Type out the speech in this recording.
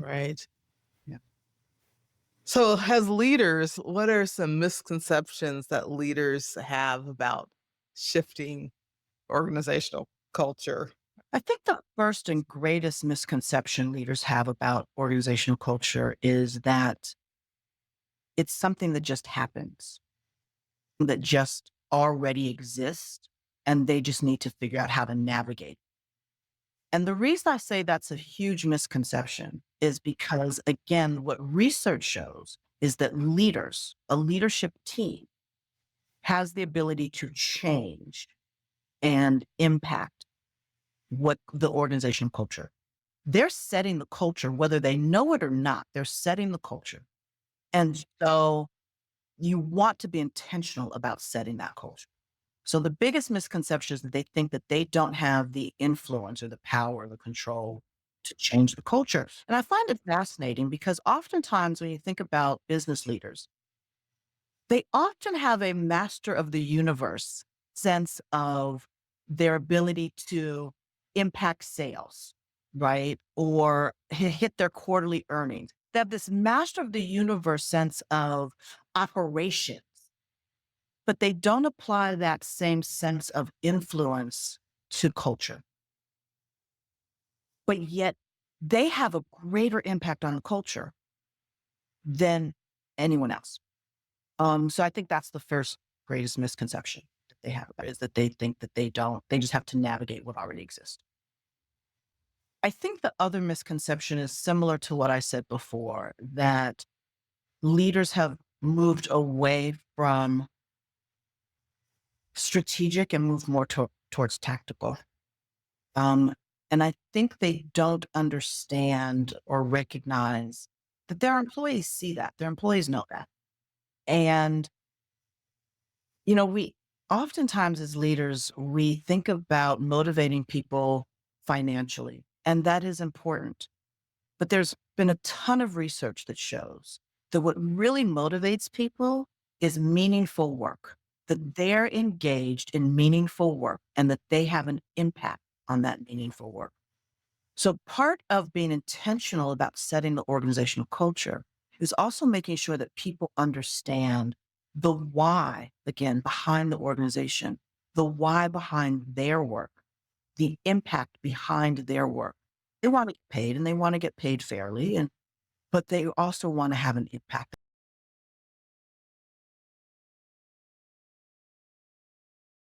Right. Yeah. So, as leaders, what are some misconceptions that leaders have about shifting organizational culture? I think the first and greatest misconception leaders have about organizational culture is that it's something that just happens, that just already exists, and they just need to figure out how to navigate. And the reason I say that's a huge misconception is because, again, what research shows is that leaders, a leadership team, has the ability to change and impact what the organization culture. They're setting the culture, whether they know it or not, they're setting the culture. And so you want to be intentional about setting that culture. So the biggest misconception is that they think that they don't have the influence or the power or the control to change the culture. And I find it fascinating because oftentimes when you think about business leaders, they often have a master of the universe sense of their ability to impact sales, right? Or hit their quarterly earnings. They have this master of the universe sense of operations, but they don't apply that same sense of influence to culture. But yet they have a greater impact on the culture than anyone else. So I think that's the first greatest misconception that they have is that they think that they just have to navigate what already exists. I think the other misconception is similar to what I said before, that leaders have moved away from strategic and moved more towards tactical. Um, and I think they don't understand or recognize that their employees see that. Their employees know that. And we oftentimes as leaders, we think about motivating people financially, and that is important. But there's been a ton of research that shows that what really motivates people is meaningful work, that they're engaged in meaningful work and that they have an impact on that meaningful work. So part of being intentional about setting the organizational culture is also making sure that people understand the why, again, behind the organization, the why behind their work, the impact behind their work. They want to get paid and they want to get paid fairly, but they also want to have an impact.